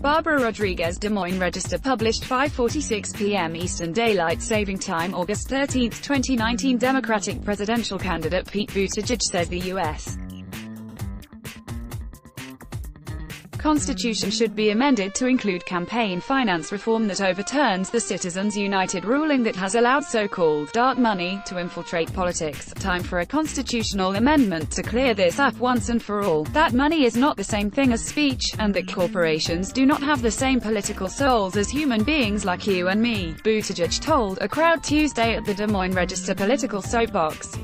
Barbara Rodriguez. Des Moines Register published 5:46 p.m. Eastern Daylight Saving Time, August 13, 2019. Democratic presidential candidate Pete Buttigieg says the U.S. Constitution should be amended to include campaign finance reform that overturns the Citizens United ruling that has allowed so-called dark money to infiltrate politics. Time for a constitutional amendment to clear this up once and for all. That money is not the same thing as speech, and that corporations do not have the same political souls as human beings like you and me, Buttigieg told a crowd Tuesday at the Des Moines Register Political Soapbox.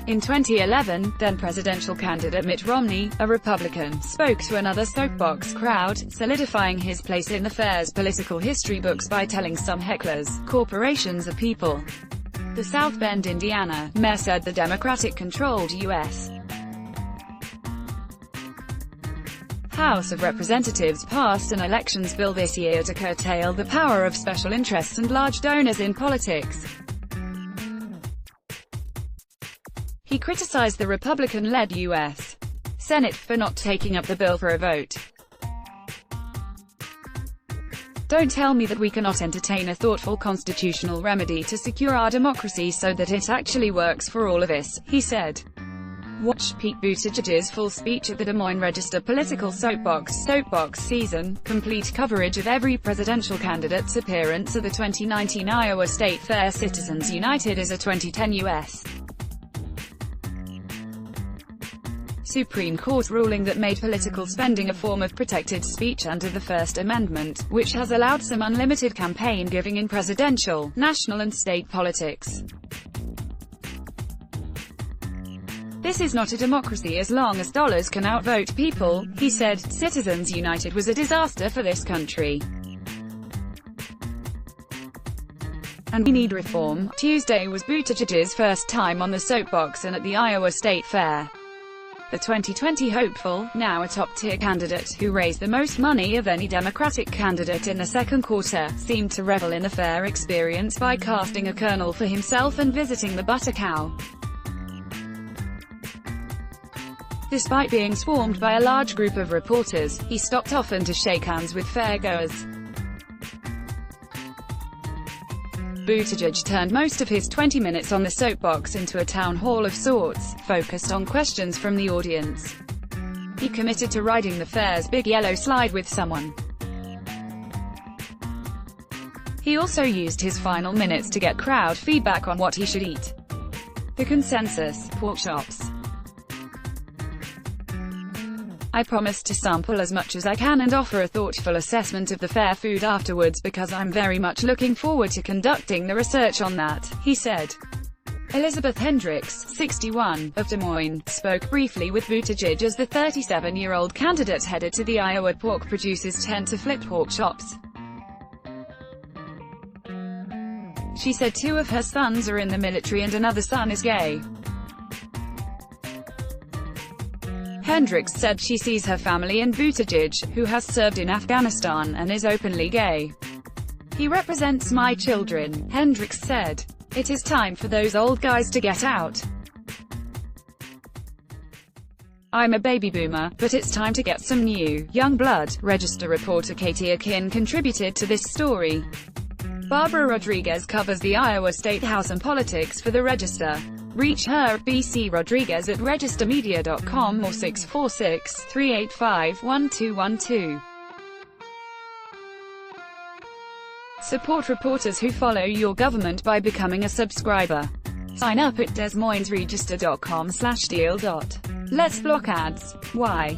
In 2011, then-presidential candidate Mitt Romney, a Republican, spoke to another soapbox crowd, solidifying his place in the fair's political history books by telling some hecklers, "Corporations are people." The South Bend, Indiana, mayor said the Democratic-controlled U.S. House of Representatives passed an elections bill this year to curtail the power of special interests and large donors in politics. He criticized the Republican-led U.S. Senate for not taking up the bill for a vote. "Don't tell me that we cannot entertain a thoughtful constitutional remedy to secure our democracy so that it actually works for all of us," he said. Watch Pete Buttigieg's full speech at the Des Moines Register Political Soapbox season. Complete coverage of every presidential candidate's appearance at the 2019 Iowa State Fair. Citizens United is a 2010 U.S. Supreme Court ruling that made political spending a form of protected speech under the First Amendment, which has allowed some unlimited campaign giving in presidential, national and state politics. "This is not a democracy as long as dollars can outvote people," he said. Citizens United was a disaster for this country, and we need reform. Tuesday was Buttigieg's first time on the soapbox and at the Iowa State Fair. The 2020 hopeful, now a top-tier candidate, who raised the most money of any Democratic candidate in the second quarter, seemed to revel in the fair experience by casting a kernel for himself and visiting the Butter Cow. Despite being swarmed by a large group of reporters, he stopped often to shake hands with fairgoers. Buttigieg turned most of his 20 minutes on the soapbox into a town hall of sorts, focused on questions from the audience. He committed to riding the fair's big yellow slide with someone. He also used his final minutes to get crowd feedback on what he should eat. The consensus: pork chops. "I promised to sample as much as I can and offer a thoughtful assessment of the fair food afterwards because I'm very much looking forward to conducting the research on that," he said. Elizabeth Hendricks, 61, of Des Moines, spoke briefly with Buttigieg as the 37-year-old candidate headed to the Iowa pork producers' tent to flip pork chops. She said 2 of her sons are in the military and another son is gay. Hendricks said she sees her family in Buttigieg, who has served in Afghanistan and is openly gay. "He represents my children," Hendricks said. "It is time for those old guys to get out. I'm a baby boomer, but it's time to get some new, young blood." Register reporter Katie Akin contributed to this story. Barbara Rodriguez covers the Iowa State House and politics for the Register. Reach her at bcrodriguez@registermedia.com or 646-385-1212. Support reporters who follow your government by becoming a subscriber. Sign up at DesMoinesRegister.com/deal. Let's block ads. Why?